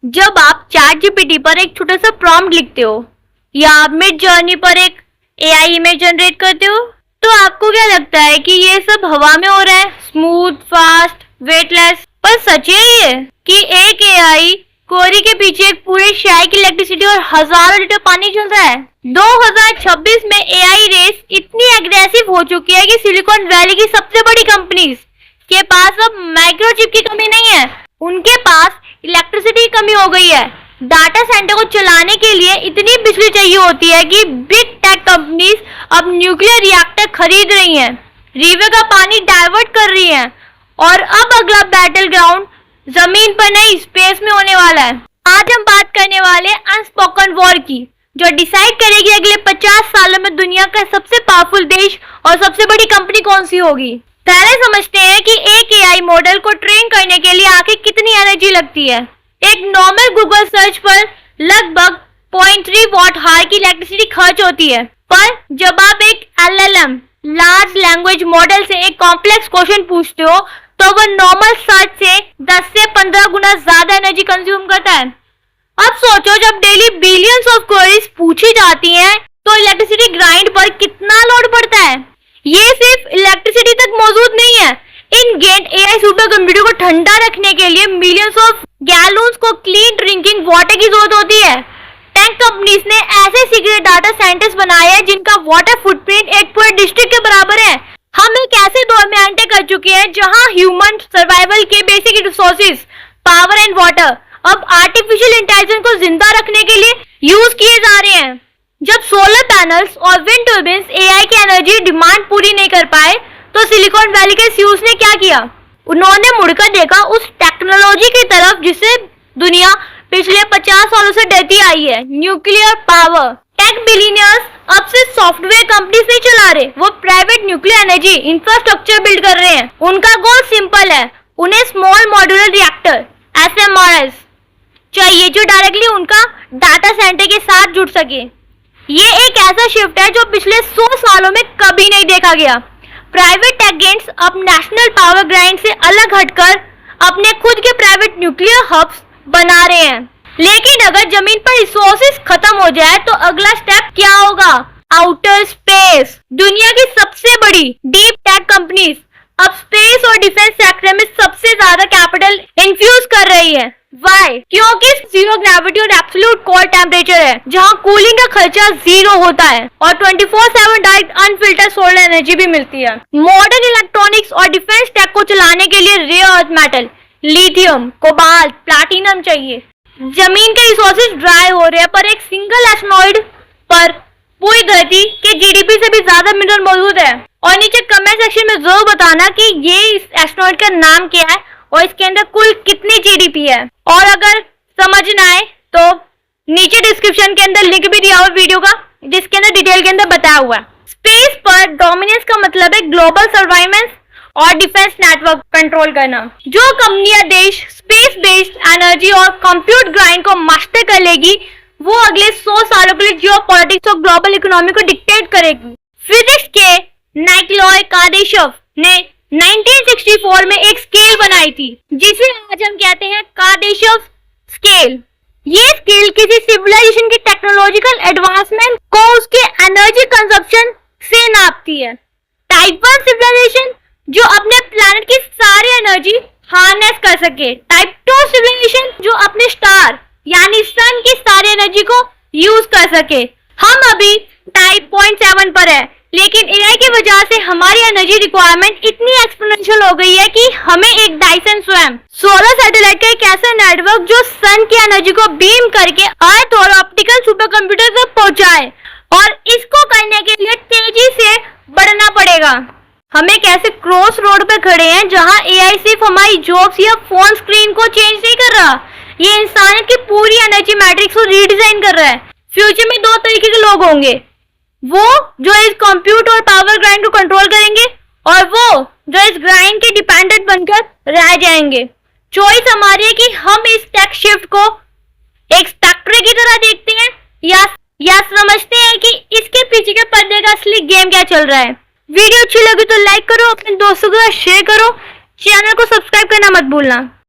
जब आप chat GPT पर एक छोटा सा प्रॉम्प्ट लिखते हो या मिड जर्नी पर एक एआई इमेज जनरेट करते हो, तो आपको क्या लगता है कि ये सब हवा में हो रहा है, स्मूथ, फास्ट, वेटलेस? पर सच ये कि एक एआई क्वेरी के पीछे एक पूरे शहर की इलेक्ट्रिसिटी और हजारों लीटर पानी चल रहा है। 2026 में एआई रेस इतनी एग्रेसिव हो चुकी है कि सिलिकॉन वैली की सबसे बड़ी कंपनीज के पास अब माइक्रोचिप की कमी नहीं है, उनके पास इलेक्ट्रिसिटी की कमी हो गई है। डाटा सेंटर को चलाने के लिए इतनी बिजली चाहिए होती है कि बिग टेक कंपनीज अब न्यूक्लियर रिएक्टर खरीद रही हैं, रिवर का पानी डाइवर्ट कर रही हैं, और अब अगला बैटल ग्राउंड जमीन पर नहीं, स्पेस में होने वाला है। आज हम बात करने वाले अनस्पोकन वॉर की, जो डिसाइड करेगी अगले 50 सालों में दुनिया का सबसे पावरफुल देश और सबसे बड़ी कंपनी कौन सी होगी। पहले समझते हैं कि एक एआई मॉडल को ट्रेन करने के लिए आखिर कितनी एनर्जी लगती है। एक नॉर्मल गूगल सर्च पर लगभग 0.3 वॉट हार की इलेक्ट्रिसिटी खर्च होती है, पर जब आप एक एलएलएम लार्ज लैंग्वेज मॉडल से एक कॉम्प्लेक्स क्वेश्चन पूछते हो तो वह नॉर्मल सर्च से 10 से 15 गुना ज्यादा एनर्जी कंज्यूम करता है। अब सोचो, जब डेली बिलियंस ऑफ क्वेरीज पूछी जाती हैं तो इलेक्ट्रिसिटी ग्राइंड पर कितना लोड पड़ता है। ये सिर्फ इलेक्ट्रिसिटी तक मौजूद नहीं है, इन गेट एआई सुपर कंप्यूटर को ठंडा रखने के लिए मिलियंस ऑफ गैलन्स को क्लीन ड्रिंकिंग वाटर की जरूरत होती है। टेक कंपनीज ने ऐसे सीक्रेट डाटा सेंटर्स बनाए हैं जिनका वाटर फुटप्रिंट एक पूरे डिस्ट्रिक्ट के बराबर है। हम एक ऐसे दौर में एंटर कर चुके हैं जहां ह्यूमन सर्वाइवल के basic resources, power and water, अब आर्टिफिशियल इंटेलिजेंस को जिंदा रखने के लिए यूज किए जा रहे हैं। जब सोलर पैनल्स और विंड टर्बाइन्स एआई की एनर्जी डिमांड पूरी नहीं कर पाए तो सिलिकॉन वैली के सीईओज ने क्या किया? उन्होंने मुड़कर देखा उस टेक्नोलॉजी की तरफ जिसे दुनिया पिछले 50 सालों से डरती आई है, न्यूक्लियर पावर। टेक बिलियनियर्स अब से सॉफ्टवेयर कंपनीज नहीं चला रहे, वो private nuclear energy infrastructure build कर रहे हैं। उनका गोल सिंपल है, उन्हें स्मॉल मॉड्यूलर रिएक्टर SMRs चाहिए जो डायरेक्टली उनका डाटा सेंटर के साथ जुड़ सके। ये एक ऐसा शिफ्ट है जो पिछले 100 सालों में कभी नहीं देखा गया। प्राइवेट टेक गेंट्स अब नेशनल पावर ग्राइड से अलग हटकर अपने खुद के प्राइवेट न्यूक्लियर हब्स बना रहे हैं। लेकिन अगर जमीन पर रिसोर्सेज खत्म हो जाए तो अगला स्टेप क्या होगा? Outer space. दुनिया की सबसे बड़ी डीप टेक कंपनीज अब स्पेस और डिफेंस सेक्टर में सबसे ज्यादा कैपिटल इन्फ्यूज कर रही है। वाई? क्योंकि जीरो ग्रेविटी और एब्सोल्यूट कोल्ड टेम्परेचर है, जहां कूलिंग का खर्चा जीरो होता है और 24/7 डायरेक्ट अनफिल्टर्ड सोलर एनर्जी भी मिलती है। मॉडर्न इलेक्ट्रॉनिक्स और डिफेंस टेक को चलाने के लिए rare earth metal, lithium, cobalt, platinum चाहिए। जमीन के रिसोर्सेज ड्राई हो रहे हैं, पर एक सिंगल एस्टेरॉइड पर पूरी धरती के जीडीपी से भी ज्यादा मिनरल मौजूद है। और नीचे कमेंट सेक्शन में जरूर बताना कि ये इस एस्टेरॉइड का नाम क्या है और इसके अंदर कुल कितनी जीडीपी है। और अगर समझ ना आए तो नीचे डिस्क्रिप्शन के अंदर लिंक भी दिया हुआ वीडियो का, जिसके अंदर डिटेल के अंदर बताया हुआ है। स्पेस पर डोमिनेंस का मतलब है ग्लोबल सर्वाइवेंस और डिफेंस नेटवर्क कंट्रोल करना। जो कंपनियां देश स्पेस बेस्ड एनर्जी और कंप्यूट ग्राइंड को मास्टर कर लेगी, वो अगले 100 सालों के लिए जियोपॉलिटिक्स और ग्लोबल इकोनॉमी को डिक्टेट करेगी। फिजिक्स के निकोलाई कार्दाशेव ने 1964 में एक स्केल बनाई थी, जिसे आज हम कहते हैं कार्दाशेव स्केल। ये स्केल किसी सिविलाइजेशन की टेक्नोलॉजिकल एडवांसमेंट को उसके एनर्जी कंजप्शन से नापती है। टाइप 1 सिविलाइजेशन जो अपने प्लैनेट की सारी एनर्जी हार्नेस कर सके। टाइप 2 सिविलाइजेशन जो अपने स्टार यानी सन की सारी एनर्जी को यूज कर सके। हम अभी टाइप 0.7 पर है, लेकिन एआई की वजह से हमारी एनर्जी रिक्वायरमेंट इतनी एक्सपोनेंशियल हो गई है कि हमें एक डायसन स्वयं सोलर सैटेलाइट का एक ऐसा नेटवर्क जो सन की एनर्जी को बीम करके अर्थ और ऑप्टिकल सुपर कंप्यूटर तक पहुंचाए, और इसको करने के लिए तेजी से बढ़ना पड़ेगा। हम एक ऐसे क्रॉस रोड पे खड़े हैं जहां एआई सिर्फ हमारी जॉब्स या फोन स्क्रीन को चेंज नहीं कर रहा, ये इंसानियत की पूरी एनर्जी मैट्रिक्स को रीडिजाइन कर रहा है। फ्यूचर में 2 तरीके के लोग होंगे, वो जो इस कंप्यूट और पावर ग्राइंड को कंट्रोल करेंगे और वो जो इस ग्राइंड के डिपेंडेंट बनकर रह जाएंगे। चॉइस हमारी है कि हम इस टेक शिफ्ट को एक स्पेक्ट्रम की तरह देखते हैं या समझते हैं कि इसके पीछे के पर्दे का असली गेम क्या चल रहा है। वीडियो अच्छी लगी तो लाइक करो, अपने दोस्तों के साथ शेयर करो, चैनल को सब्सक्राइब करना मत भूलना।